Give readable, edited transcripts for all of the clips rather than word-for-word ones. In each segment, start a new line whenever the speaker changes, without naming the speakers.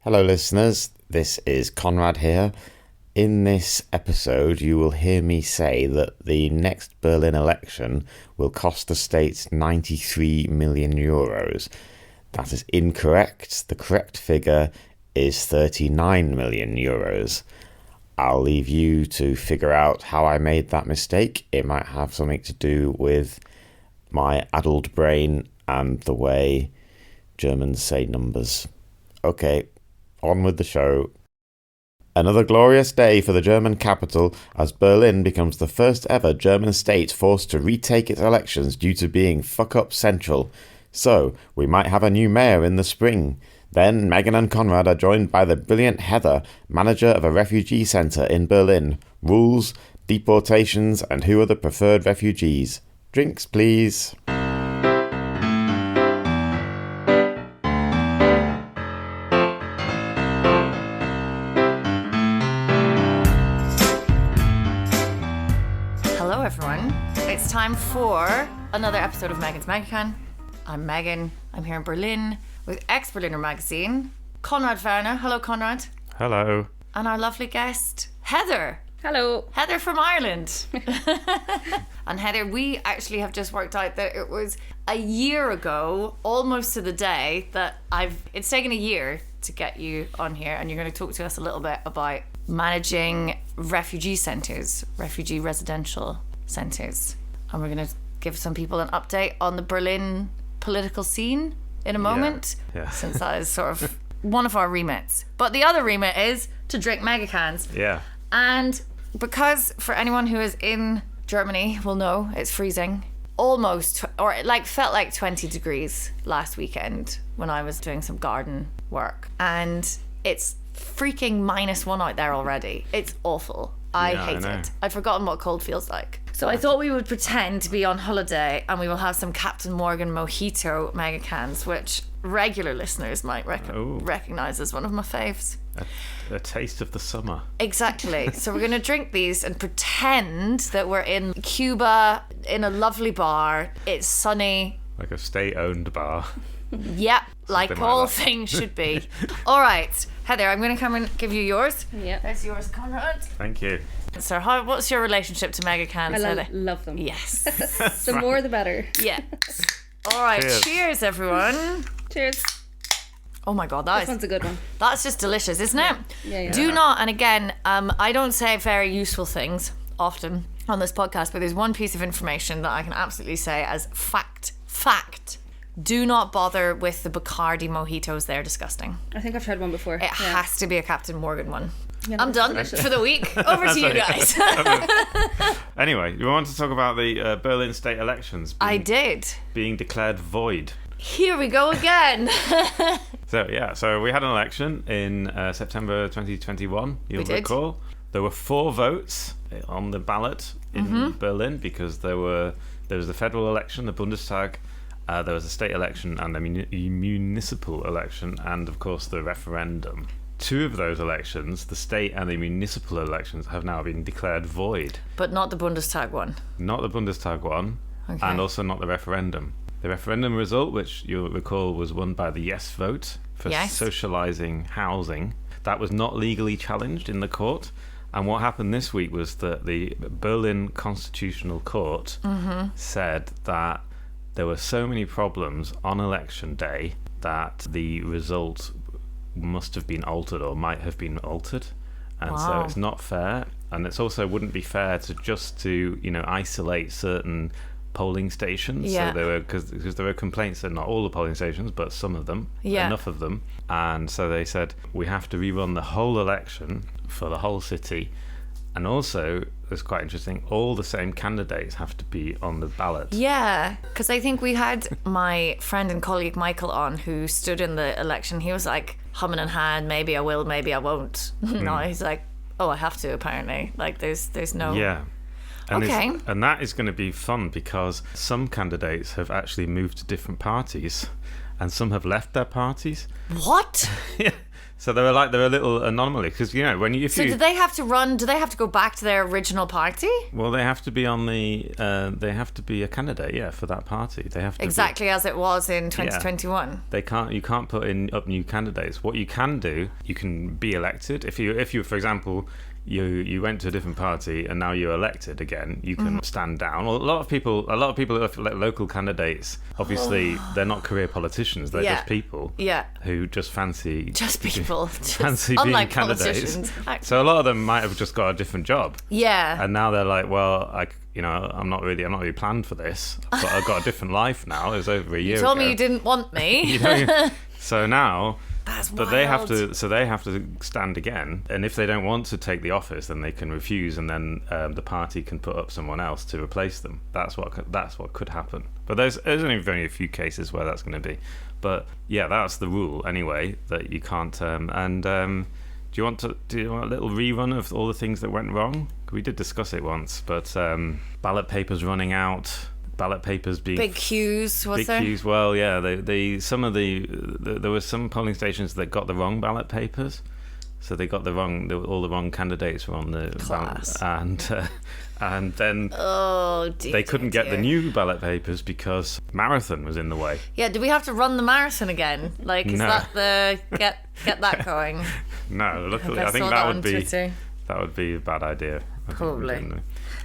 Hello listeners, this is Konrad here. In this episode you will hear me say that the next Berlin election will cost the state 93 million euros. That is incorrect. The correct figure is 39 million euros. I'll leave you to figure out how I made that mistake. It might have something to do with my addled brain and the way Germans say numbers. Okay. On with the show. Another glorious day for the German capital as Berlin becomes the first ever German state forced to retake its elections due to being fuck-up central. So, we might have a new mayor in the spring. Then, Megan and Konrad are joined by the brilliant Heather, manager of a refugee centre in Berlin. Rules, deportations, and who are the preferred refugees. Drinks, please.
It's time for another episode of Megan's Magazine. I'm Megan. I'm here in Berlin with ex-Berliner magazine, Konrad Werner. Hello, Konrad.
Hello.
And our lovely guest, Heather.
Hello.
Heather from Ireland. And Heather, we actually have just worked out that it was a year ago, almost to the day, that it's taken a year to get you on here, and you're going to talk to us a little bit about managing refugee centres, refugee residential centres. And we're going to give some people an update on the Berlin political scene in a moment, since that is sort of one of our remits. But the other remit is to drink mega cans.
Yeah.
And because for anyone who is in Germany will know it's freezing, felt like 20 degrees last weekend when I was doing some garden work. And it's freaking -1 out there already. It's awful. I hate it. I'd forgotten what cold feels like. So I thought we would pretend to be on holiday and we will have some Captain Morgan Mojito mega cans, which regular listeners might recognise as one of my faves.
A taste of the summer.
Exactly. So we're going to drink these and pretend that we're in Cuba in a lovely bar. It's sunny.
Like a state-owned bar.
Yep, like all things should be. All right, Heather, I'm going to come and give you yours.
Yep.
There's yours, Konrad.
Thank you.
So what's your relationship to mega cans, Heather?
Love them.
Yes.
The more the better.
Yeah. All right, cheers everyone.
Cheers.
Oh my God,
This one's a good one.
That's just delicious, isn't it?
Yeah.
Do not, and again, I don't say very useful things often on this podcast, but there's one piece of information that I can absolutely say as fact. Do not bother with the Bacardi mojitos. They're disgusting.
I think I've tried one before.
It has to be a Captain Morgan one.
Yeah,
I'm done for the week. Over to you guys.
Anyway, you want to talk about the Berlin state elections being declared void.
Here we go again.
So we had an election in September 2021, you'll recall. There were 4 votes on the ballot in Berlin because there was the federal election, the Bundestag, there was a state election and a municipal election, and of course the referendum. 2 of those elections, the state and the municipal elections, have now been declared void.
But not the Bundestag one.
Not the Bundestag one, and also not the referendum. The referendum result, which you'll recall was won by the yes vote for socialising housing, that was not legally challenged in the court. And what happened this week was that the Berlin Constitutional Court said that there were so many problems on election day that the result must have been altered or might have been altered. And so it's not fair. And it also wouldn't be fair to isolate certain polling stations. So there were, because there were complaints that not all the polling stations, but some of them, enough of them. And so they said, we have to rerun the whole election for the whole city. And also, it's quite interesting, all the same candidates have to be on the ballot.
Yeah, because I think we had my friend and colleague Michael on, who stood in the election. He was like, humming and hawing, maybe I will, maybe I won't. No, he's like, oh, I have to, apparently. Like, there's no...
Yeah. And
okay.
And that is going to be fun because some candidates have actually moved to different parties and some have left their parties.
What?
Yeah. So they're a little anomaly because
do they have to run? Do they have to go back to their original party?
Well, they have to be on the. They have to be a candidate, for that party. They have to
exactly as it was in 2021.
Yeah. They can't. You can't put up new candidates. What you can do, you can be elected. If you, for example, you went to a different party and now you're elected again, you can stand down. Well, a lot of people local candidates, obviously they're not career politicians, they're just people who just fancy fancy being candidates. So a lot of them might have just got a different job, and now they're like, well, I'm not really planned for this, but I've got a different life now. It was over a year ago.
You told me you didn't want me.
So now
That's
but
wild.
they have to stand again, and if they don't want to take the office, then they can refuse, and then the party can put up someone else to replace them. That's what could happen. But there's only a few cases where that's going to be. But yeah, that's the rule anyway, that you can't. Do you want a little rerun of all the things that went wrong? We did discuss it once, but ballot papers running out. Ballot papers being
big queues, was there?
Big queues. Well, yeah, there were some polling stations that got the wrong ballot papers, so they got all the wrong candidates were on the
Class.
ballot, and then they couldn't get the new ballot papers because marathon was in the way.
Yeah, do we have to run the marathon again? Like, is that the get that going?
No, luckily, I think that would be a bad idea.
Probably.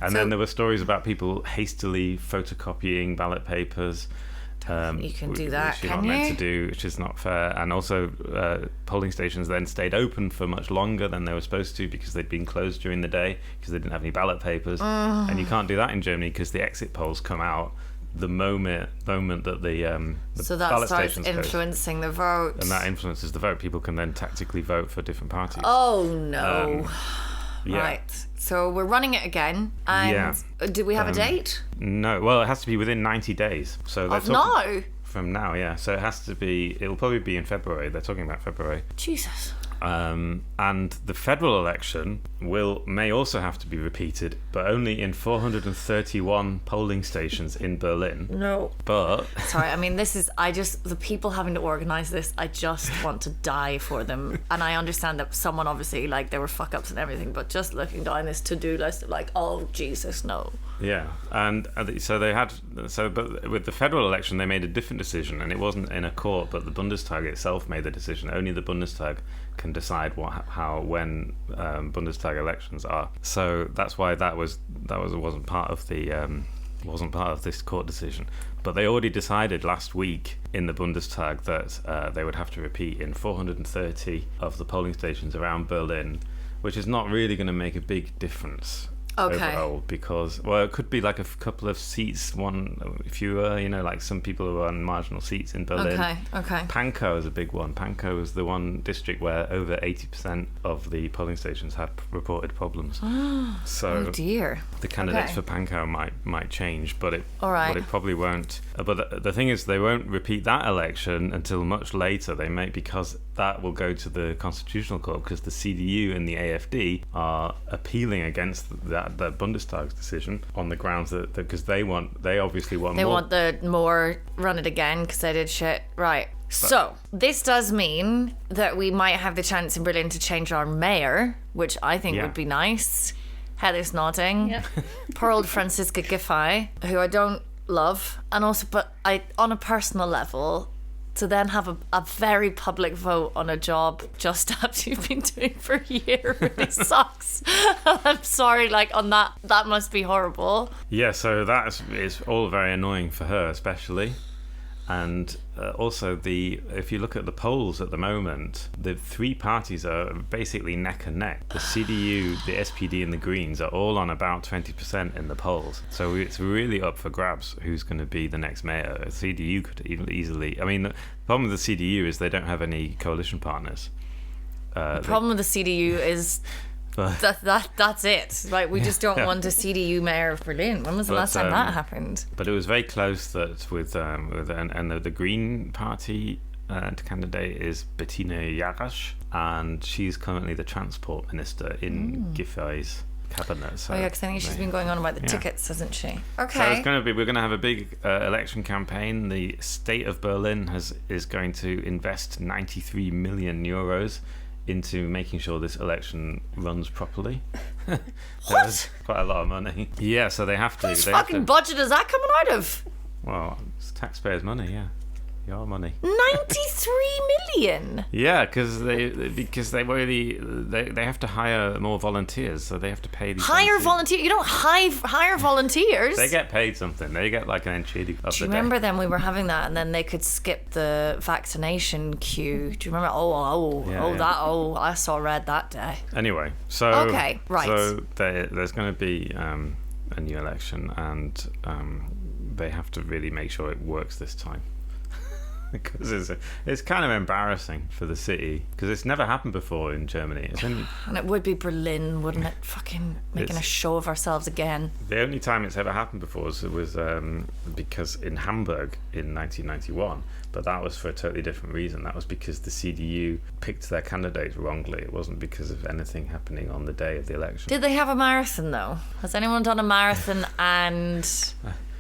And then there were stories about people hastily photocopying ballot papers.
You can do that,
which you're
can
not meant
you?
to do, which is not fair. And also, polling stations then stayed open for much longer than they were supposed to because they'd been closed during the day because they didn't have any ballot papers. And you can't do that in Germany because the exit polls come out the moment that the
so that
ballot
starts
stations
influencing the vote.
and that influences the vote. People can then tactically vote for different parties.
Oh no.
Yeah.
Right. So we're running it again. And do we have a date?
No. Well, it has to be within 90 days. So they're
Of now?
From now, yeah. So it'll probably be in February. They're talking about February.
Jesus.
And the federal election may also have to be repeated, but only in 431 polling stations in Berlin.
No.
But
Sorry, I mean, the people having to organise this, I just want to die for them. And I understand that someone obviously, like, there were fuck ups and everything, but just looking down this to-do list, like, oh, Jesus, no.
yeah, and but with the federal election, they made a different decision, and it wasn't in a court, but the Bundestag itself made the decision. Only the Bundestag can decide when Bundestag elections are. So that's why that wasn't part of this court decision. But they already decided last week in the Bundestag that they would have to repeat in 430 of the polling stations around Berlin, which is not really going to make a big difference. Overall, because it could be like a couple of seats, one fewer, like some people who are on marginal seats in Berlin.
Okay.
Pankow is a big one. Pankow is the one district where over 80% of the polling stations have reported problems. So
oh dear.
The candidates for Pankow might change, but it probably won't. But the thing is, they won't repeat that election until much later. They may, because that will go to the Constitutional Court, because the CDU and the AfD are appealing against the Bundestag's decision on the grounds that because they obviously want more.
They want the more run it again because they did shit right. So this does mean that we might have the chance in Berlin to change our mayor, which I think would be nice. Heather's nodding.
Yep.
Poor old Franziska Giffey, who I don't love, and also, but on a personal level, to then have a very public vote on a job just after you've been doing for a year really sucks. I'm sorry, like, on that must be horrible.
Yeah, so that is all very annoying for her, especially. And also, if you look at the polls at the moment, the three parties are basically neck and neck. The CDU, the SPD, and the Greens are all on about 20% in the polls. So it's really up for grabs who's going to be the next mayor. The CDU could easily. I mean, the problem with the CDU is they don't have any coalition partners.
The problem with the CDU is that's it. Like, we just don't want a CDU mayor of Berlin. When was the last time that happened?
But it was very close that with the Green Party candidate is Bettina Jarasch, and she's currently the transport minister in Giffey's cabinet. So
Oh yeah, because I think she's been going on about the tickets, hasn't she? Okay.
So it's going to be. We're going to have a big election campaign. The state of Berlin is going to invest 93 million euros into making sure this election runs properly. There's quite a lot of money. Yeah, so they have to.
Whose fucking budget is that coming out of?
Well, it's taxpayers' money. Yeah. Your money.
93 million.
Yeah, because they have to hire more volunteers, so they have to pay these.
Volunteers. You don't hire volunteers.
They get paid something. They get like an enchilada of
Do you
the
remember
day.
then we were having that, and then they could skip the vaccination queue? Do you remember? I saw red that day.
Anyway, so
okay, right.
So there's going to be a new election, and they have to really make sure it works this time. Because it's kind of embarrassing for the city, because it's never happened before in Germany.
And it would be Berlin, wouldn't it? Fucking making a show of ourselves again.
The only time it's ever happened before was because in Hamburg in 1991, but that was for a totally different reason. That was because the CDU picked their candidates wrongly. It wasn't because of anything happening on the day of the election.
Did they have a marathon though? Has anyone done a marathon and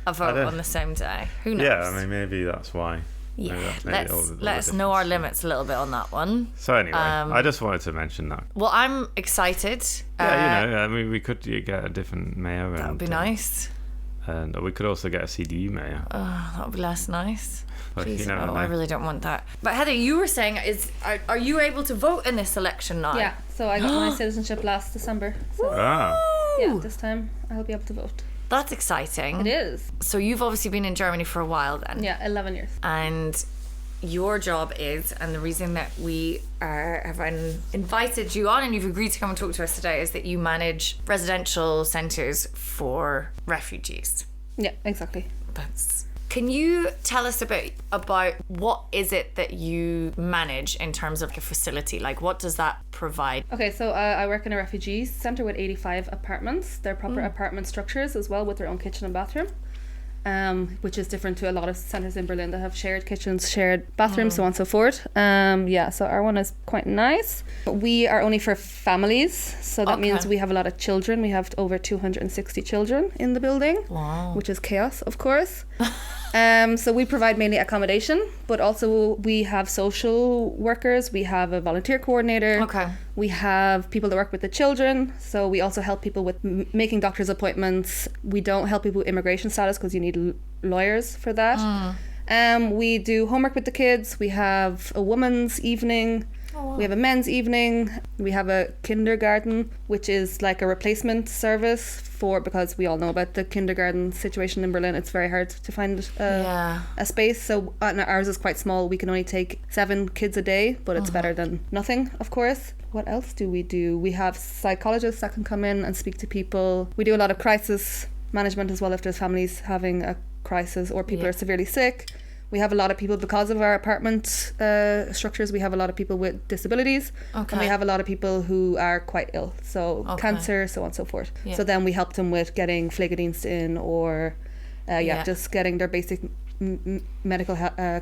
a vote on the same day? Who knows?
Yeah, I mean, maybe that's why.
Yeah, let us know our limits a little bit on that one.
So anyway, I just wanted to mention that.
Well, I'm excited.
Yeah, I mean, we could get a different mayor.
That would be nice.
And we could also get a CDU mayor.
Oh, that would be less nice.
But
Please,
you know,
I really don't want that. But Heather, you were saying, are you able to vote in this election now?
Yeah, so I got my citizenship last December. So yeah, this time I'll be able to vote.
That's exciting.
It is.
So you've obviously been in Germany for a while then.
Yeah, 11 years.
And your job is, and the reason that we have invited you on and you've agreed to come and talk to us today, is that you manage residential centres for refugees.
Yeah, exactly.
Can you tell us a bit about what is it that you manage in terms of a facility? Like, what does that provide?
Okay, so I work in a refugee centre with 85 apartments. They're proper apartment structures as well, with their own kitchen and bathroom, which is different to a lot of centres in Berlin that have shared kitchens, shared bathrooms, so on and so forth. So our one is quite nice. We are only for families, so that means we have a lot of children. We have over 260 children in the building, which is chaos, of course. So we provide mainly accommodation, but also we have social workers, we have a volunteer coordinator, we have people that work with the children, so we also help people with making doctor's appointments. We don't help people with immigration status because you need lawyers for that. We do homework with the kids, we have a woman's evening, we have a men's evening, we have a kindergarten, which is like a replacement service because we all know about the kindergarten situation in Berlin. It's very hard to find a space. So ours is quite small. We can only take 7 kids a day, but it's better than nothing, of course. What else do? We have psychologists that can come in and speak to people. We do a lot of crisis management as well if there's families having a crisis or people are severely sick. We have a lot of people, because of our apartment structures, we have a lot of people with disabilities. And we have a lot of people who are quite ill. So cancer, so on and so forth. Yeah. So then we help them with getting Pflegedienst in or just getting their basic medical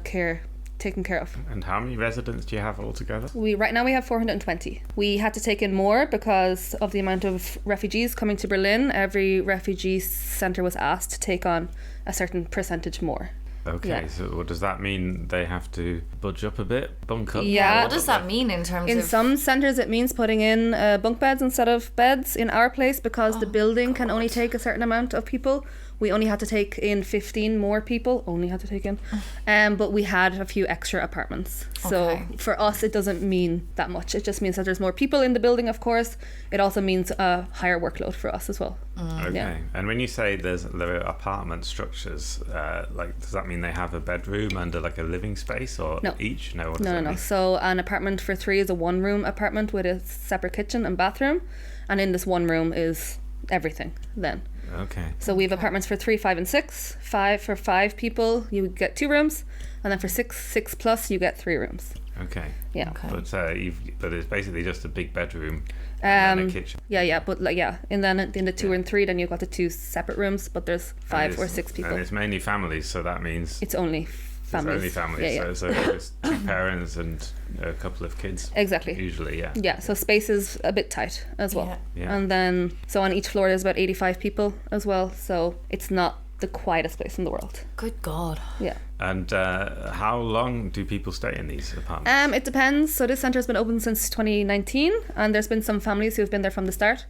care taken care of.
And how many residents do you have altogether?
Right now we have 420. We had to take in more because of the amount of refugees coming to Berlin. Every refugee centre was asked to take on a certain percentage more.
Okay, so what does that mean? They have to budge up a bit, bunk up?
Yeah, what does that mean in terms of...
In some centres it means putting in bunk beds instead of beds. In our place, because the building can only take a certain amount of people, we only had to take in 15 more people. But we had a few extra apartments. So for us, it doesn't mean that much. It just means that there's more people in the building, of course. It also means a higher workload for us as well.
Okay. Yeah. And when you say there are apartment structures, does that mean they have a bedroom and like a living space, or each? No.
No. So an apartment for 3 is a 1-room apartment with a separate kitchen and bathroom, and in this 1 room is everything then.
Okay.
So we have apartments for 3, 5 and 6. 5 for 5 people, you get 2 rooms, and then for 6 plus, you get 3 rooms.
Okay.
Yeah.
Okay. But it's basically just a big bedroom and then a kitchen.
Yeah. But and then in the 2 and 3, then you've got the 2 separate rooms, but there's 5 or 6 people.
And it's mainly families, so that means
it's only families.
Only families.
Yeah, yeah.
So it's 2 parents and a couple of kids.
Exactly.
Usually, yeah.
Yeah, so space is a bit tight as well.
Yeah.
And then, so on each floor there's about 85 people as well. So it's not the quietest place in the world.
Good God.
Yeah.
And how long do people stay in these apartments?
It depends. So this centre has been open since 2019, and there's been some families who have been there from the start.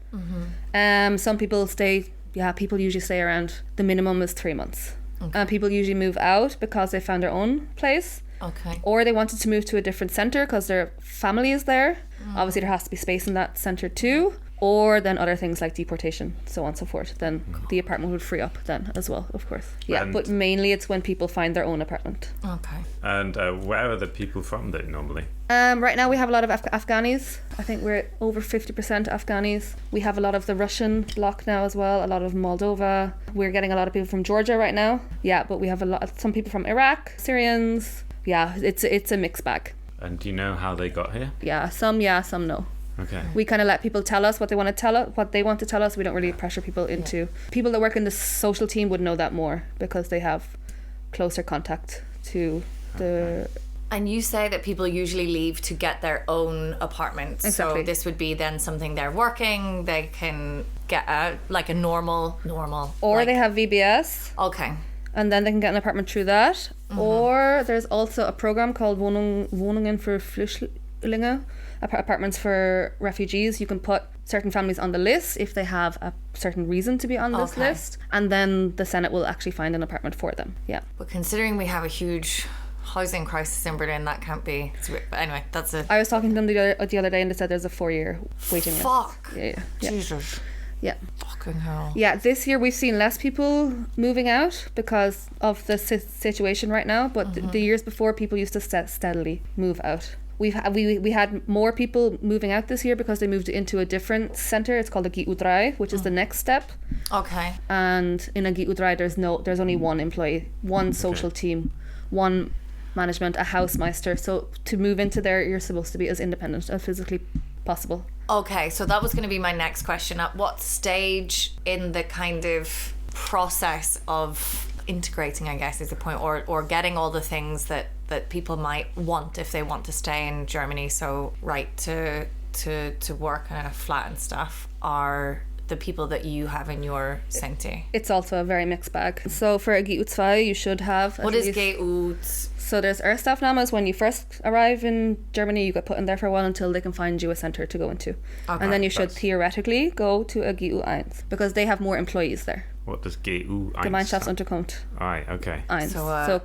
Some people stay. Yeah, people usually stay around. The minimum is 3 months.
Okay.
People usually move out because they found their own place,
Okay.
or they wanted to move to a different centre because their family is there. Obviously, there has to be space in that centre too. Or then other things like deportation, so on and so forth. Then the apartment would free up then as well, of course. Yeah,
And-
but mainly it's when people find their own apartment.
Okay.
And where are the people from that normally?
Right now we have a lot of Afghanis. I think we're over 50% Afghanis. We have a lot of the Russian bloc now as well, a lot of Moldova. We're getting a lot of people from Georgia right now. Yeah, but we have some people from Iraq, Syrians. Yeah, it's a mixed bag.
And do you know how they got here?
Yeah, some no.
Okay.
We kind of let people tell us what they want to tell us, what they want to tell us. We don't really pressure people into. People that work in the social team would know that more because they have closer contact to the.
And you say that people usually leave to get their own apartments.
Exactly.
So this would be then something they're working. They can get like a normal.
Or
like,
they have VBS,
Okay.
and then they can get an apartment through that. Or there's also a program called Wohnungen für Flüchtlinge, apartments for refugees. You can put certain families on the list if they have a certain reason to be on this
Okay.
list, and then the Senate will actually find an apartment for them. Yeah.
But considering we have a huge housing crisis in Berlin, that can't be. But anyway, that's a.
I was talking to them the other day, and they said there's a 4-year waiting list.
Fuck.
Yeah.
Jesus.
Yeah.
Fucking hell.
Yeah, this year we've seen less people moving out because of the situation right now, but the years before people used to steadily move out. We had more people moving out this year because they moved into a different centre. It's called a GU3, which is the next step.
Okay.
And in a GU3 there's only one employee, one social team, one management, a housemeister. So to move into there, you're supposed to be as independent as physically possible.
Okay, so that was going to be my next question. At what stage in the kind of process of integrating, I guess, is the point, or getting all the things that people might want if they want to stay in Germany, so right to work in a flat and stuff, are the people that you have in your centre?
It's also a very mixed bag. So for a GU2, you should have...
What is GU?
So there's Erstaufnahme. When you first arrive in Germany, you get put in there for a while until they can find you a centre to go into.
Okay,
and then you should theoretically go to a GU1 because they have more employees there.
What does GU?
Gemeinschaftsunterkunft.
Right, okay.
1.
So,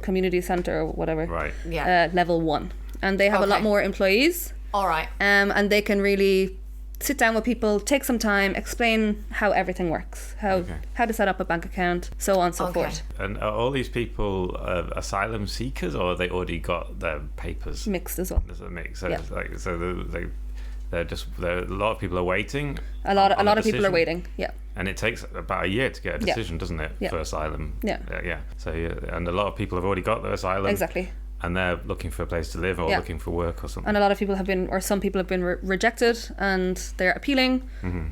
community centre or whatever.
Right.
Yeah.
Level 1. And they have a lot
Okay.
more employees.
All right.
And they can really sit down with people, take some time, explain how everything works, how to set up a bank account, so on and so forth.
And are all these people asylum seekers, or have they already got their papers?
Mixed as well.
There's a mix. So
Yeah.
it's like, a lot of people are waiting.
A lot
on
of people are
decision.
waiting. Yeah.
And it takes about a year to get a decision, doesn't it,
Yeah.
for asylum?
Yeah.
Yeah. So and a lot of people have already got their asylum.
Exactly.
And they're looking for a place to live or
Yeah.
looking for work or something.
And a lot of people have been, or some people have been rejected, and they're appealing,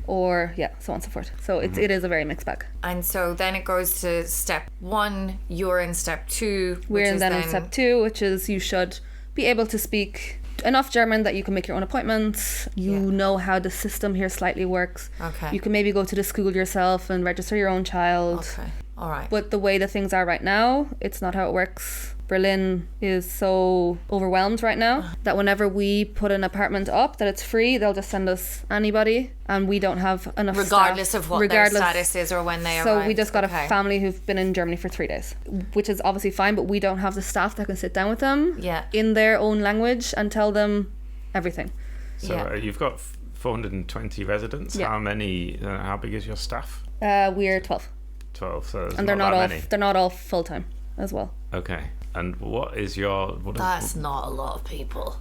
or so on and so forth. So it is a very mixed bag.
And so then it goes to step 1. You're in step 2.
We're
which
in
is
then in step 2, which is you should be able to speak enough German that you can make your own appointments. You know how the system here slightly works.
Okay.
You can maybe go to the school yourself and register your own child.
Okay. All right.
But the way that things are right now, it's not how it works. Berlin is so overwhelmed right now that whenever we put an apartment up that it's free, they'll just send us anybody, and we don't have enough
Regardless
staff,
of what their status is or when they arrive.
So we just got
Okay.
a family who've been in Germany for 3 days, which is obviously fine, but we don't have the staff that can sit down with them in their own language and tell them everything.
So you've got 420 residents.
Yeah.
How many? How big is your staff?
We're 12,
12. So there's
and they're
not
not
that
all
many.
they're not all full time as well.
Okay. And what is your?
That's not a lot of people.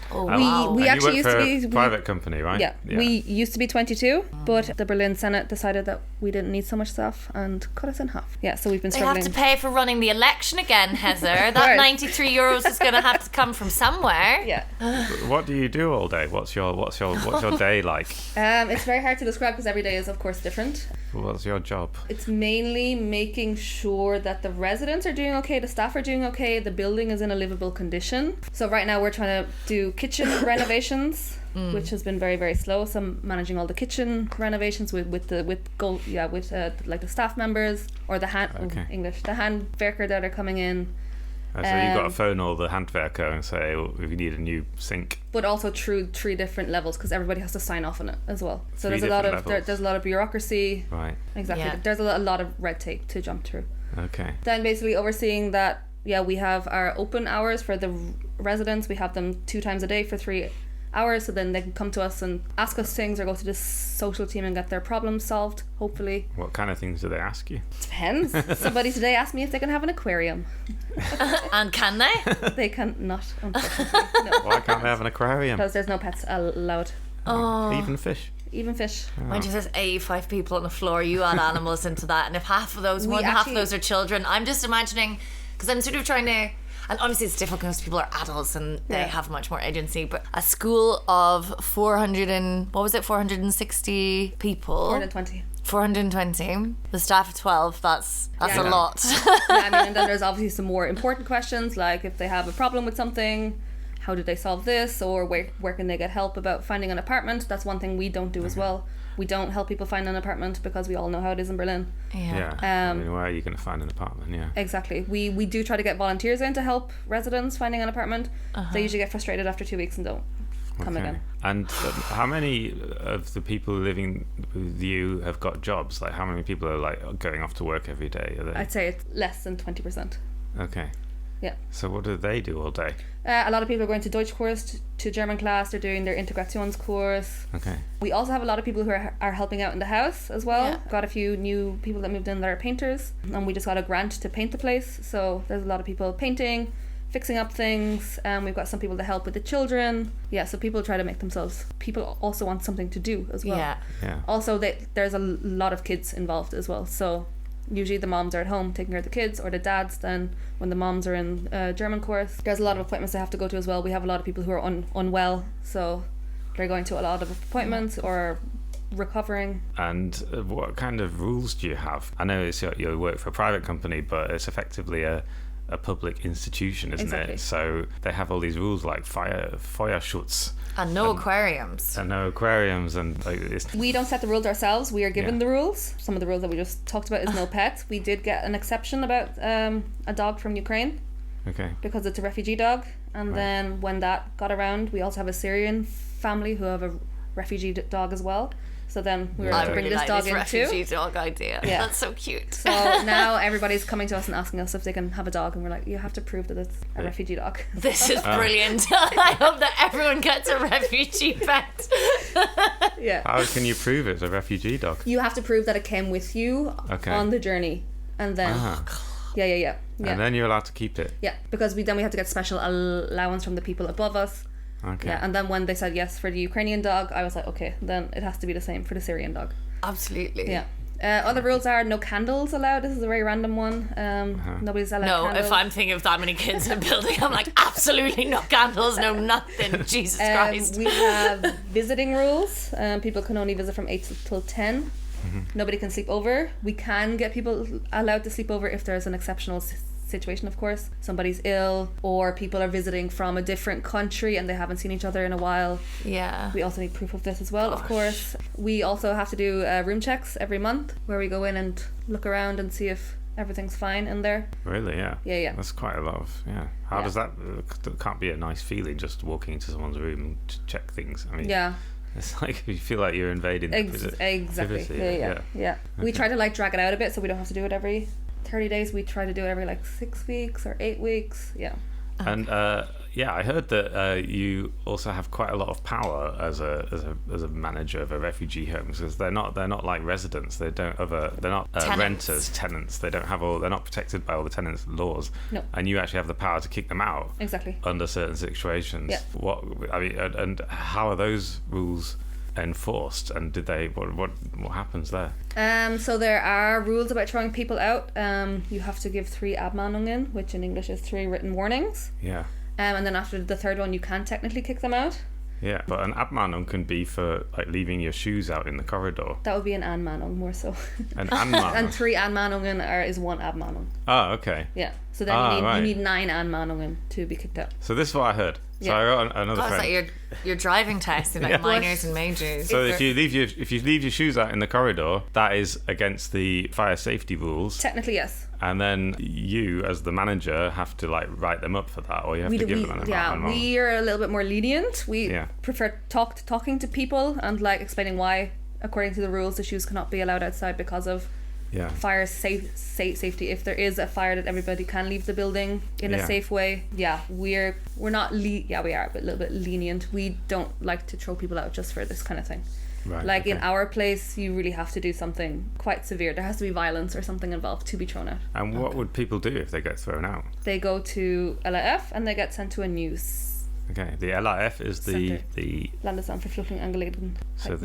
Oh, wow.
We
And
actually
you work
used
for
to be
a private company, right?
Yeah, we used to be 22, but the Berlin Senate decided that we didn't need so much staff and cut us in half. Yeah, so we've been
They
struggling.
have to pay for running the election again, Heather. That
Right.
€93 is going to have to come from somewhere.
Yeah,
What do you do all day? What's your day like?
it's very hard to describe because every day is of course different.
What's your job?
It's mainly making sure that the residents are doing okay, the staff are doing okay, the building is in a livable condition. So right now we're trying to do kitchen renovations, which has been very, very slow. So I'm managing all the kitchen renovations with like the staff members or the handwerker that are coming in.
So you've got to phone all the handwerker and say, we need a new sink.
But also through 3 different levels because everybody has to sign off on it as well. So
Three
there's a lot of bureaucracy.
Right.
Exactly.
Yeah.
There's a lot of red tape to jump through.
Okay.
Then basically overseeing that, we have our open hours for the residents. We have them 2 times a day for 3 hours, so then they can come to us and ask us things or go to the social team and get their problems solved, hopefully.
What kind of things do they ask you?
Depends. Somebody today asked me if they can have an aquarium.
And can they?
They can not, unfortunately. No.
Why can't they have an aquarium?
Because there's no pets allowed.
Even fish?
Even fish.
Mind you, there's 85 people on the floor. You add animals into that, and if half of those, more than half of those are children, I'm just imagining, because I'm sort of trying to, and obviously it's difficult because people are adults and they have much more agency, but a school of 460 people.
420.
420. The staff of 12, that's
Yeah.
a lot.
And then there's obviously some more important questions, like if they have a problem with something, how did they solve this, or where can they get help about finding an apartment. That's one thing we don't do as well. We don't help people find an apartment because we all know how it is in Berlin.
Yeah. I mean, where are you going to find an apartment? Yeah.
Exactly. We do try to get volunteers in to help residents finding an apartment. They usually get frustrated after 2 weeks and don't come again.
And how many of the people living with you have got jobs? Like, how many people are like going off to work every day? Are they?
I'd say it's less than 20%.
Okay.
Yeah.
So what do they do all day?
A lot of people are going to Deutsch course, to German class. They're doing their Integrations course.
Okay.
We also have a lot of people who are helping out in the house as well.
Yeah.
Got a few new people that moved in that are painters, and we just got a grant to paint the place. So there's a lot of people painting, fixing up things. We've got some people to help with the children. Yeah, so people try to make themselves. People also want something to do as well.
Yeah.
Also, there's a lot of kids involved as well. So usually the moms are at home taking care of the kids, or the dads then when the moms are in German course. There's a lot of appointments they have to go to as well. We have a lot of people who are unwell, so they're going to a lot of appointments or recovering.
And what kind of rules do you have? I know it's you work for a private company, but it's effectively a public institution, isn't
Exactly.
it? So they have all these rules like Feuerschutz.
And no aquariums.
And no aquariums, and like, it's
We don't set the rules ourselves. We are given
Yeah.
the rules. Some of the rules that we just talked about is no pets. We did get an exception about a dog from Ukraine
okay.
because it's a refugee dog. And
Right.
then when that got around, we also have a Syrian family who have a refugee dog as well. So then we were able
Yeah.
to
I
bring
really
this
like
dog
this
in
refugee
too.
dog idea.
Yeah.
That's so cute.
So now everybody's coming to us and asking us if they can have a dog, and we're like, you have to prove that it's a refugee dog.
This is brilliant. I hope that everyone gets a refugee pet.
Yeah.
How can you prove it's a refugee dog?
You have to prove that it came with you
Okay.
on the journey, and then yeah.
And then you're allowed to keep it.
Yeah, because we had to get special allowance from the people above us.
Okay.
Yeah, and then when they said yes for the Ukrainian dog, I was like, okay, then it has to be the same for the Syrian dog.
Absolutely.
Yeah. Other rules are no candles allowed. This is a very random one. Nobody's allowed
No,
candles.
if I'm thinking of that many kids in a building, I'm like, absolutely no candles, no nothing. Jesus Christ.
We have visiting rules. People can only visit from 8 till 10. Nobody can sleep over. We can get people allowed to sleep over if there's an exceptional situation, of course. Somebody's ill, or people are visiting from a different country and they haven't seen each other in a while.
Yeah.
We also need proof of this as well, of course. We also have to do room checks every month, where we go in and look around and see if everything's fine in there.
Really? Yeah.
Yeah.
That's quite a lot of How does that? It can't be a nice feeling just walking into someone's room to check things. I mean,
Yeah.
it's like you feel like you're invading
Exactly.
privacy.
Yeah. We try to drag it out a bit so we don't have to do it every 30 days. We try to do it every 6 weeks or 8 weeks. Yeah.
And Yeah, I heard that you also have quite a lot of power as a manager of a refugee home, because they're not like residents. They're not renters, tenants. They're not protected by all the tenants' laws.
No.
And you actually have the power to kick them out.
Exactly.
Under certain situations.
Yeah.
And how are those rules enforced, and what happens there?
So there are rules about throwing people out. You have to give 3 abmahnungen, which in English is 3 written warnings.
Yeah.
And then after the 3rd one, you can technically kick them out.
Yeah, but an abmahnung can be for like leaving your shoes out in the corridor.
That would be an Anmahnung more so.
An Anmahnung.
And 3 Anmahnungen is 1 Abmahnung.
Oh, okay.
Yeah. So then you need 9 Anmahnungen to be kicked out.
So this is what I heard. So I got another friend.
Like your driving test in like minors and majors.
So if you leave your shoes out in the corridor, that is against the fire safety rules.
Technically, yes.
And then you, as the manager, have to like write them up for that, or you have to give them an amount.
Yeah, we are a little bit more lenient. We prefer talking to people and like explaining why, according to the rules, the shoes cannot be allowed outside because of fire safety. If there is a fire, that everybody can leave the building in a safe way. Yeah, we're not we are a little bit lenient. We don't like to throw people out just for this kind of thing.
Right,
like in our place, you really have to do something quite severe. There has to be violence or something involved to be thrown out.
And what would people do if they get thrown out?
They go to LAF and they get sent to a news.
Okay, the LAF is the
Landesamt für Flüchtlingsangelegenheiten.
So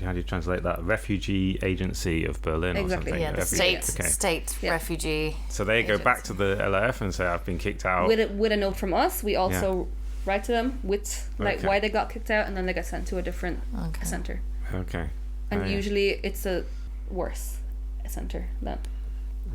how do you translate that? Refugee Agency of Berlin or something?
Yeah, the state refugee.
So they go back to the LAF and say, I've been kicked out.
With a note from us, we also write to them with why they got kicked out, and then they get sent to a different centre.
Okay.
And usually it's a worse centre then.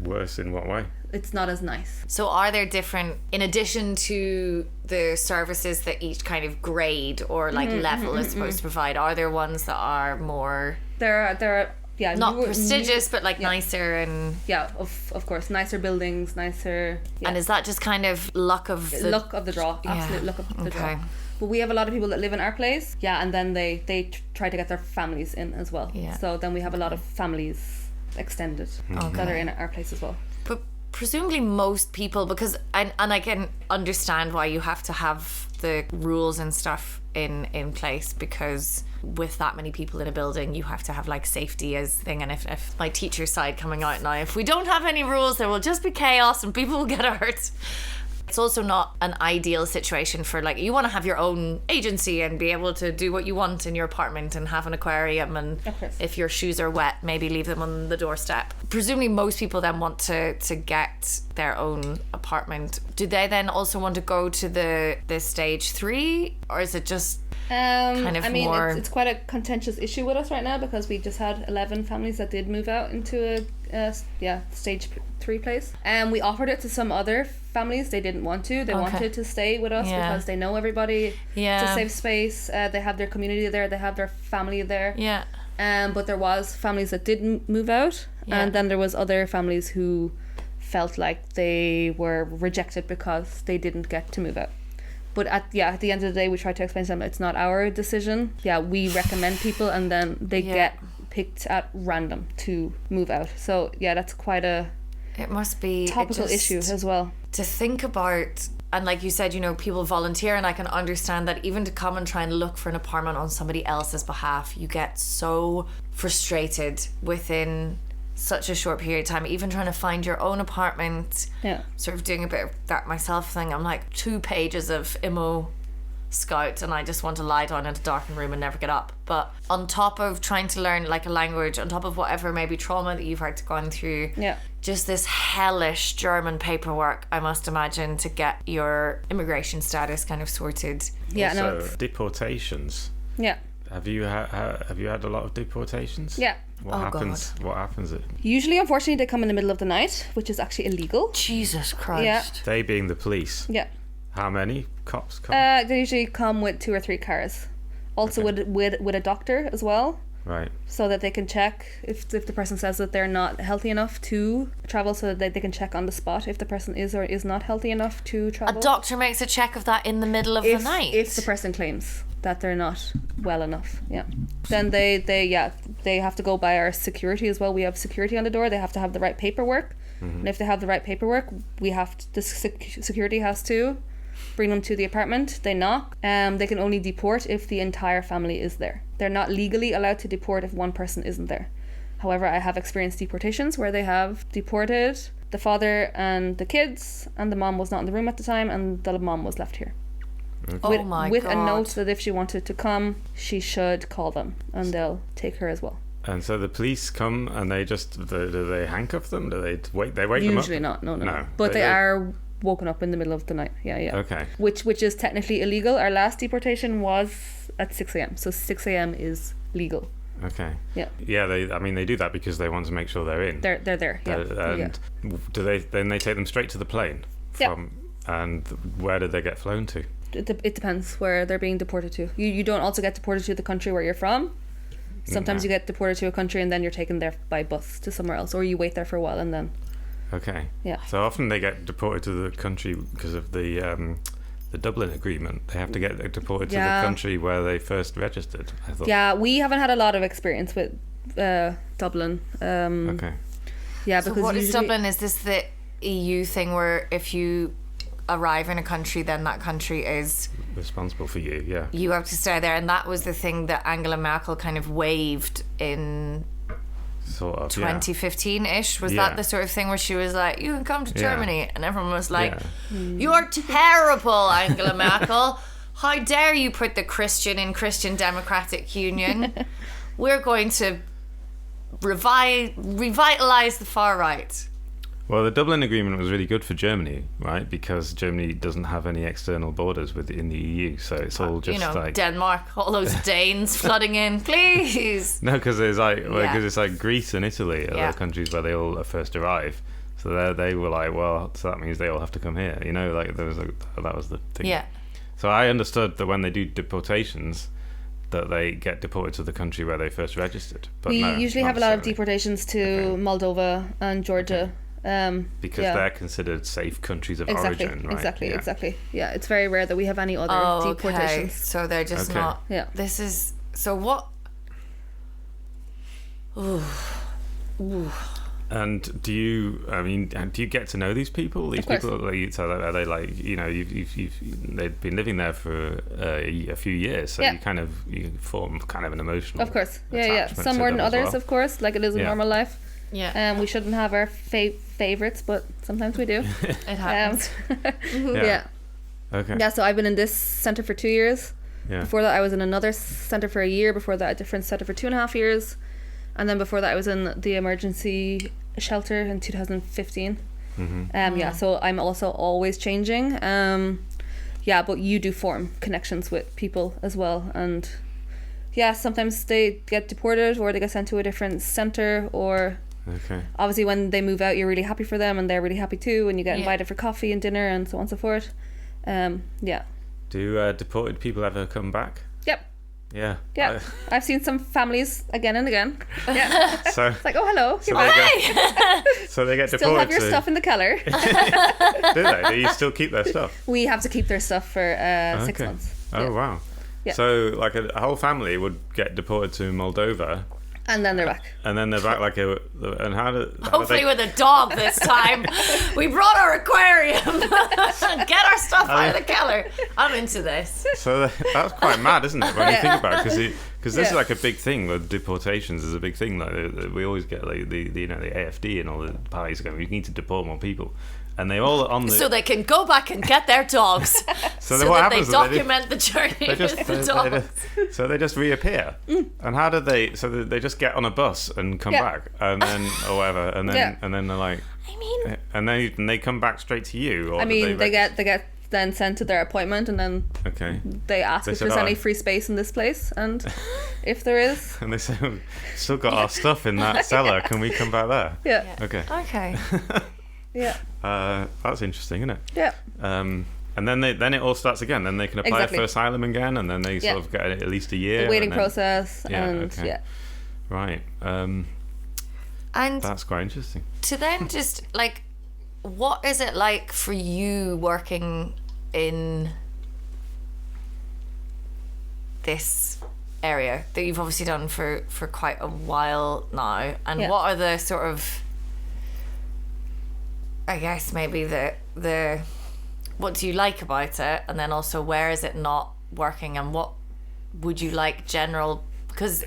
Worse in what way?
It's not as nice.
So are there different, in addition to the services that each kind of grade or like level is supposed to provide, are there ones that are more...
There are
not prestigious, but like nicer and...
Yeah, of course. Nicer buildings, nicer... Yeah.
And is that just kind of luck of the
draw? Absolute luck of the draw. But we have a lot of people that live in our place. Yeah, and then they try to get their families in as well. Yeah. So then we have a lot of families extended that are in our place as well.
But presumably most people, because and I can understand why you have to have the rules and stuff in place, because with that many people in a building you have to have like safety as thing. And if my teacher's side coming out now, if we don't have any rules, there will just be chaos and people will get hurt. It's also not an ideal situation for, like, you want to have your own agency and be able to do what you want in your apartment and have an aquarium, and if your shoes are wet, maybe leave them on the doorstep. Presumably most people then want to get their own apartment. Do they then also want to go to the stage 3, or is it just more...
it's quite a contentious issue with us right now, because we just had 11 families that did move out into a stage 3 place, and we offered it to some other families. They didn't want to. They wanted to stay with us because they know everybody. It's a safe space. They have their community there. They have their family there. But there was families that didn't move out, and then there was other families who felt like they were rejected because they didn't get to move out. But at the end of the day, we try to explain to them it's not our decision. We recommend people, and then they get picked at random to move out. So that's quite a...
It must be
topical issue as well
to think about. And like you said, people volunteer, and I can understand that even to come and try and look for an apartment on somebody else's behalf, you get so frustrated within such a short period of time. Even trying to find your own apartment, sort of doing a bit of that myself thing. I'm like 2 pages of IMO Scout, and I just want to lie down in a darkened room and never get up. But on top of trying to learn like a language, on top of whatever maybe trauma that you've had to go through, just this hellish German paperwork, I must imagine, to get your immigration status kind of sorted.
So deportations. Have you had a lot of deportations? What happens?
God.
What happens?
Usually, unfortunately, they come in the middle of the night, which is actually illegal.
Jesus Christ.
They being the police. How many cops come?
They usually come with 2 or 3 cars. Also with a doctor as well.
Right.
So that they can check if the person says that they're not healthy enough to travel, so that they can check on the spot if the person is or is not healthy enough to travel.
A doctor makes a check of that in the middle of the night?
If the person claims that they're not well enough, then they have to go by our security as well. We have security on the door. They have to have the right paperwork. And if they have the right paperwork, the security has to bring them to the apartment, they knock. They can only deport if the entire family is there. They're not legally allowed to deport if one person isn't there. However, I have experienced deportations where they have deported the father and the kids, and the mom was not in the room at the time, and the mom was left here.
Oh my
with
God.
a note that if she wanted to come, she should call them, and they'll take her as well.
And so the police come and they just do they handcuff them? Do they wait? They wake them up?
Usually not. No. But they are woken up in the middle of the night. Yeah.
Okay.
Which is technically illegal. Our last deportation was at 6 a.m. So 6 a.m. is legal.
Okay.
Yeah.
Yeah. They do that because they want to make sure they're in.
They're there. Yeah.
And do they then they take them straight to the plane? And where do they get flown to?
It depends where they're being deported to. You don't also get deported to the country where you're from. Sometimes you get deported to a country and then you're taken there by bus to somewhere else, or you wait there for a while and then.
Okay.
Yeah.
So often they get deported to the country because of the Dublin Agreement. They have to get deported to the country where they first registered, I thought.
Yeah, we haven't had a lot of experience with Dublin.
Okay.
Yeah,
So
because
what is
usually,
Dublin? Is this the EU thing where if you arrive in a country, then that country is
responsible for you? Yeah.
You have to stay there, and that was the thing that Angela Merkel kind of waived in
Sort of.
2015-ish. Was
Yeah.
that the sort of thing where she was like, you can come to Germany, and everyone was like,
Yeah.
you're terrible, Angela Merkel. How dare you put the Christian in Christian Democratic Union? We're going to revitalize the far right.
Well, the Dublin Agreement was really good for Germany, right? Because Germany doesn't have any external borders in the EU, so it's all just like
Denmark, all those Danes flooding in, please.
no, because it's like Greece and Italy are
Yeah.
the countries where they all first arrive. So they were like, well, so that means they all have to come here, like that was the thing.
Yeah.
So I understood that when they do deportations, that they get deported to the country where they first registered. But
we
no,
usually
not
have a lot of
necessarily.
deportations to Moldova and Georgia.
Because they're considered safe countries of origin, right?
Exactly. Yeah, it's very rare that we have any other
Okay.
deportations.
So they're just
Okay.
not.
Yeah.
This is so what. Ooh.
And do you get to know these people? These
Of course.
people, are they like, they've been living there for a few years, so
Yeah.
you form kind of an emotional.
Of course, yeah.
attachment
Some
to
more than
them as
others,
well.
of course, like it is in
Yeah.
normal life.
Yeah.
We shouldn't have our favorites, but sometimes we do.
It happens.
Yeah.
Okay.
Yeah. So I've been in this centre for 2 years.
Yeah.
Before that, I was in another centre for a year. Before that, a different centre for 2.5 years. And then before that, I was in the emergency shelter in 2015.
Mm-hmm.
So I'm also always changing. But you do form connections with people as well. And sometimes they get deported or they get sent to a different centre, or
Okay.
obviously when they move out, you're really happy for them and they're really happy too, and you get
Yeah.
invited for coffee and dinner and so on and so forth.
Do deported people ever come back?
Yep.
Yeah.
Yeah. I've seen some families again and again. Yeah.
So
It's like, oh, hello.
so
You're
they
back.
get so they get
Still
deported.
have your stuff in the cellar.
Do they? Do you still keep their stuff?
We have to keep their stuff for 6
Okay.
months.
Oh
Yeah.
wow.
Yeah.
So like a whole family would get deported to Moldova,
And then they're back.
and then they're back and how do
Hopefully
they,
with a dog this time. We brought our aquarium. Get our stuff out of the cellar. I'm into this.
so that's quite mad, isn't it, when you think about it? Because this is
Yeah.
like a big thing. With deportations is a big thing. Like we always get like the AFD and all the parties going, we need to deport more people, and they all on the
So they can go back and get their dogs.
So
so
then what
that they
happens is they
document the journey
they just,
with the
they
dogs.
so they just reappear. And how do they? So they just get on a bus and come
Yeah.
back, and then or whatever, and then
Yeah.
and then they're like,
I mean,
and then they come back straight to you. Or
I
do
mean, they
register?
get then sent to their appointment, and then
Okay.
they ask
They
if
said,
there's any
"Oh."
free space in this place, and if there is,
And they say, "We've still got our stuff in that cellar. Can we come back there?"
yeah,
Okay.
okay.
yeah,
That's interesting, isn't it?
yeah.
And then it all starts again. Then they can apply
Exactly.
for asylum again, and then they
Yeah.
sort of get at least a year.
The waiting
and then-
process,
Yeah,
and
okay.
yeah.
Right.
And
That's quite interesting.
to then just like, what is it like for you working in this area that you've obviously done for quite a while now? And
Yeah.
what are the sort of, I guess maybe the what do you like about it, and then also where is it not working, and what would you like general, because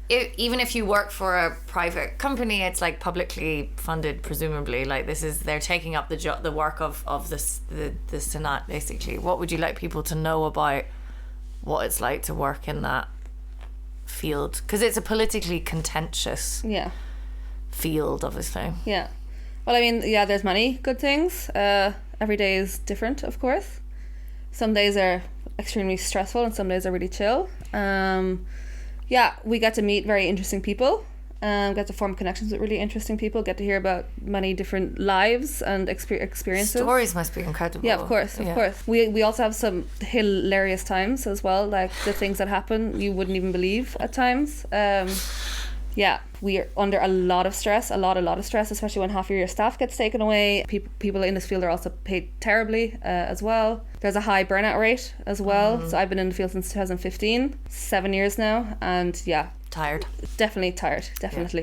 even if you work for a private company, it's like publicly funded, presumably. Like they're taking up the work of the Senate, basically. What would you like people to know about what it's like to work in that field? Because it's a politically contentious field, obviously.
Yeah. Well, I mean, there's many good things. Every day is different, of course. Some days are extremely stressful and some days are really chill. We get to meet very interesting people, get to form connections with really interesting people, get to hear about many different lives and experiences.
Stories must be incredible.
Yeah, of course. We also have some hilarious times as well, like the things that happen you wouldn't even believe at times. We are under a lot of stress, especially when half of your staff gets taken away. People in this field are also paid terribly as well. There's a high burnout rate as well. So I've been in the field since 2015, 7 years now, and
tired.
Definitely tired,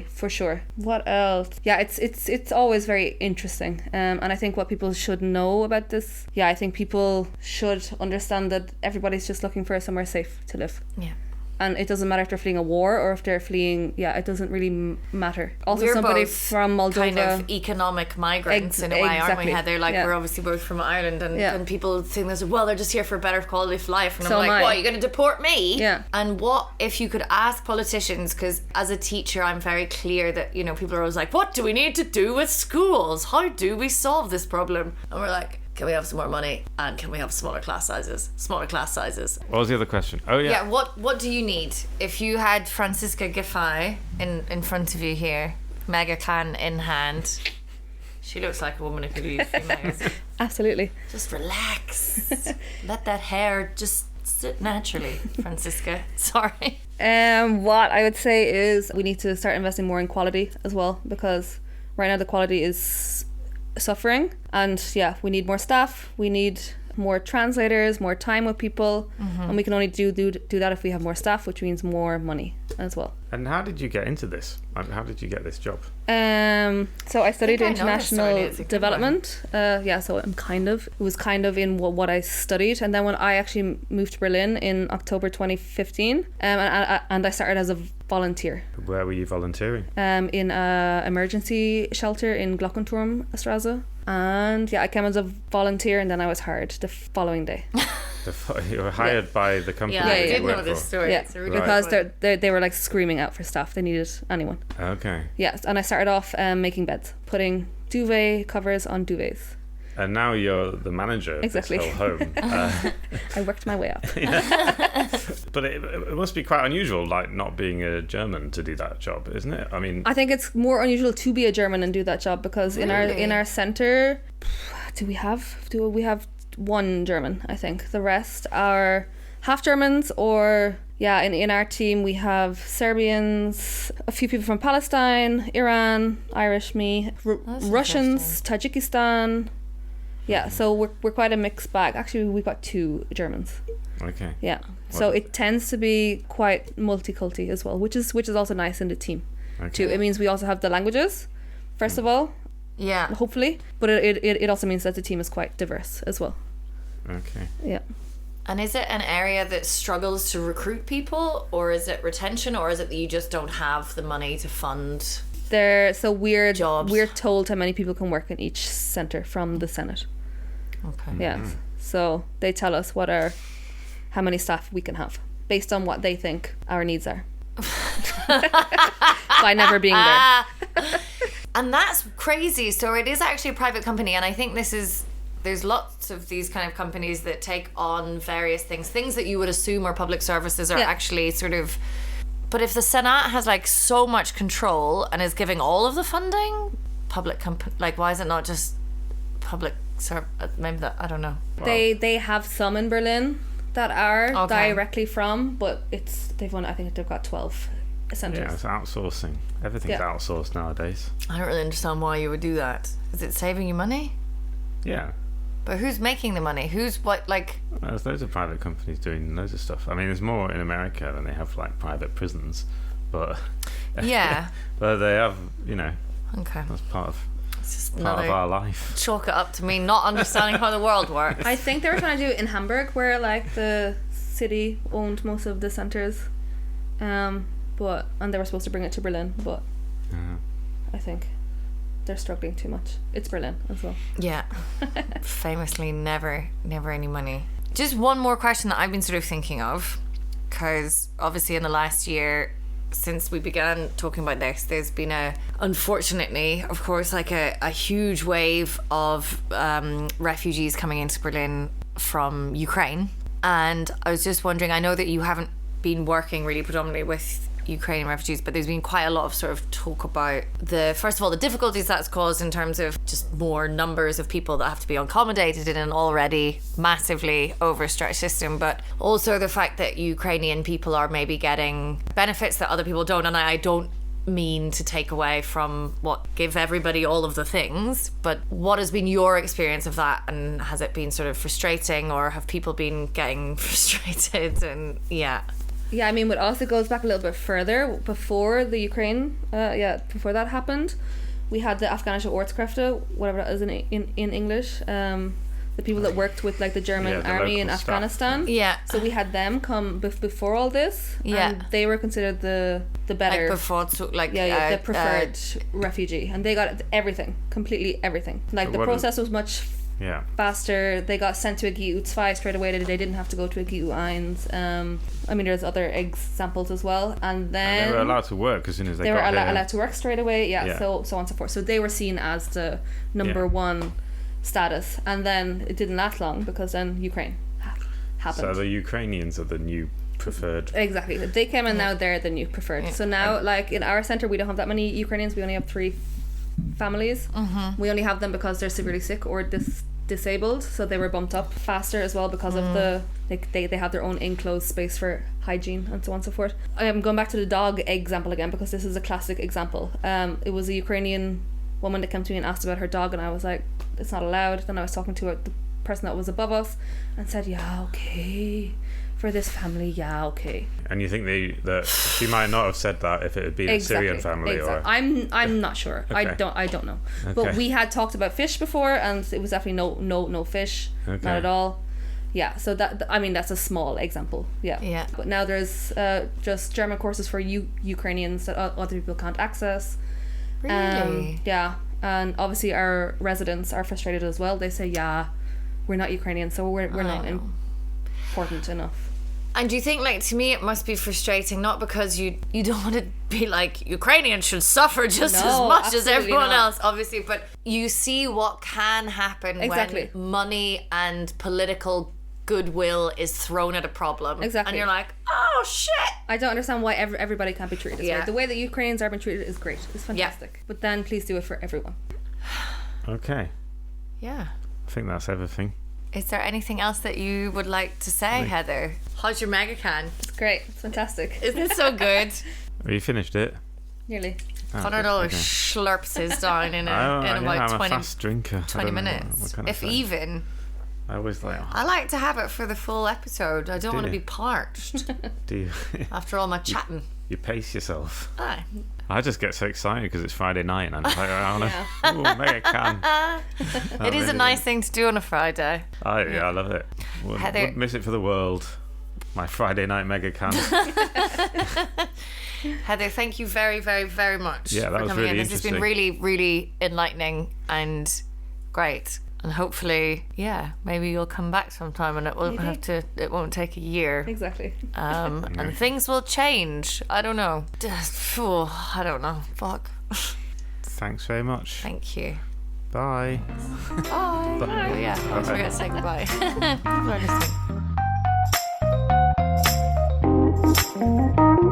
for sure. What else? It's always very interesting, and I think what people should know about this, I think people should understand that everybody's just looking for somewhere safe to live. And it doesn't matter if they're fleeing a war or if they're fleeing, it doesn't really matter. Also,
we're
somebody
both
from Moldova.
Kind of economic migrants in a way, aren't we, Heather? Like, we're obviously both from Ireland, and people think this, well, they're just here for a better quality of life. And I'm like, what, are you going to deport me?
Yeah.
And what if you could ask politicians, because as a teacher, I'm very clear that, people are always like, what do we need to do with schools? How do we solve this problem? And we're like, can we have some more money, and can we have smaller class sizes?
What was the other question? Oh yeah.
Yeah, what do you need? If you had Franziska Giffey in front of you here, mega can in hand, she looks like a woman who could use females.
Absolutely.
Just relax. Let that hair just sit naturally, Franziska. Sorry.
What I would say is we need to start investing more in quality as well, because right now the quality is suffering, and we need more staff, we need more translators, more time with people, and we can only do that if we have more staff, which means more money as well.
And how did you get into this? How did you get this job?
So I studied international development. So it was kind of in what I studied, and then when I actually moved to Berlin in October 2015, and I started as a volunteer.
Where were you volunteering?
In a emergency shelter in Glockenturmstraße. And I came as a volunteer, and then I was hired the following day.
You were hired by the company.
I did know this story.
Yeah, because they were like screaming out for staff. They needed anyone.
Okay.
Yes, and I started off making beds, putting duvet covers on duvets.
And now you're the manager of this whole home.
I worked my way up.
But it must be quite unusual, like not being a German, to do that job, isn't it? I mean,
I think it's more unusual to be a German and do that job, because in our centre, do we have one German? I think the rest are half Germans, or in our team we have Serbians, a few people from Palestine, Iran, Irish, me, Russians, Tajikistan. Yeah, so we're quite a mixed bag. Actually, we've got 2 Germans.
Okay.
Yeah, so it tends to be quite multiculti as well, which is also nice in the team.
Okay.
Too. It means we also have the languages, first of all.
Yeah.
Hopefully, but it also means that the team is quite diverse as well.
Okay.
Yeah.
And is it an area that struggles to recruit people, or is it retention, or is it that you just don't have the money to fund? We're
told how many people can work in each centre from the Senate.
Okay.
Yeah. So they tell us how many staff we can have based on what they think our needs are. By never being there.
And that's crazy. So it is actually a private company, and I think there's lots of these kind of companies that take on various things that you would assume are public services are actually sort of. But if the Senate has like so much control and is giving all of the funding, public company, like why is it not just public maybe that, I don't know.
Wow.
They have some in Berlin that are directly from, but I think they've got 12 centres.
Yeah, it's outsourcing. Everything's outsourced nowadays.
I don't really understand why you would do that. Is it saving you money?
Yeah.
But who's making the money? Who's what, like...
There's loads of private companies doing loads of stuff. I mean, there's more in America than they have, like, private prisons. But...
Yeah.
But they have,
Okay.
that's part of...
It's just
part of our life.
Chalk it up to me not understanding how the world works.
I think they were trying to do it in Hamburg, where like the city owned most of the centers, and they were supposed to bring it to Berlin, but I think they're struggling too much. It's Berlin as well.
Yeah. Famously never any money. Just one more question that I've been sort of thinking of, because obviously in the last year since we began talking about this, there's been unfortunately, of course, like a huge wave of refugees coming into Berlin from Ukraine. And I was just wondering, I know that you haven't been working really predominantly with Ukrainian refugees, but there's been quite a lot of sort of talk about first of all, the difficulties that's caused in terms of just more numbers of people that have to be accommodated in an already massively overstretched system, but also the fact that Ukrainian people are maybe getting benefits that other people don't. And I don't mean to take away from give everybody all of the things, but what has been your experience of that, and has it been sort of frustrating, or have people been getting frustrated? And
I mean, it also goes back a little bit further. Before the Ukraine, before that happened, we had the Afghanische Ortskräfte, whatever that is in English, the people that worked with like the German army in Afghanistan.
Yeah.
So we had them come before all this. Yeah. And they were considered the better, the preferred refugee, and they got everything, completely everything. Like the process was much faster. They got sent to a GU 2 straight away. They didn't have to go to a GU 1. I mean, there's other examples as well. And then
they were allowed to work as soon as they
were
got here.
allowed to work straight away. So on and so forth. So they were seen as the number one status. And then it didn't last long, because then Ukraine happened.
So the Ukrainians are the new preferred.
Exactly. They came and now they're the new preferred. So now, like in our centre, we don't have that many Ukrainians. We only have 3 families. We only have them because they're severely sick or disabled, so they were bumped up faster as well because of they have their own enclosed space for hygiene and so on and so forth. I'm going back to the dog example again, because this is a classic example. It was a Ukrainian woman that came to me and asked about her dog, and I was like, it's not allowed. Then I was talking to the person that was above us and said, okay, for this family, okay.
And you think that she might not have said that if it had been a Syrian family, or
I'm not sure. Okay. I don't know. Okay. But we had talked about fish before, and it was definitely no fish, not at all. Yeah, so that's a small example. Yeah. But now there's just German courses for Ukrainians that other people can't access.
Really?
And obviously our residents are frustrated as well. They say, we're not Ukrainian, so we're not important enough.
And do you think, like, to me it must be frustrating, not because you don't want to be like Ukrainians should suffer just as much as everyone else, obviously, but you see what can happen when money and political goodwill is thrown at a problem.
Exactly.
And you're like, oh shit.
I don't understand why everybody can't be treated this way. The way that Ukrainians are being treated is great. It's fantastic. But then please do it for everyone.
Okay.
Yeah.
I think that's everything.
Is there anything else that you would like to say, Heather? How's your mega can?
It's great. It's fantastic.
Isn't it so good?
Have you finished it?
Nearly.
Konrad always slurps his down in about
I'm a fast drinker.
20 minutes, if even.
I always like.
I like to have it for the full episode. I don't want to be parched.
Do you?
After all my chatting.
You pace yourself.
Aye.
I just get so excited because it's Friday night and I'm just like, I want to make a can.
It is a nice thing to do on a Friday.
I love it. Wouldn't miss it for the world. My Friday night mega can.
Heather, thank you very, very, very much
for
coming
really
in. This has been really, really enlightening and great. And hopefully, maybe you'll come back sometime, and it won't take a year.
Exactly.
And things will change. I don't know. I don't know. Fuck.
Thanks very much.
Thank you.
Bye.
Bye. Bye. Oh, yeah. I was going to say goodbye. People are listening.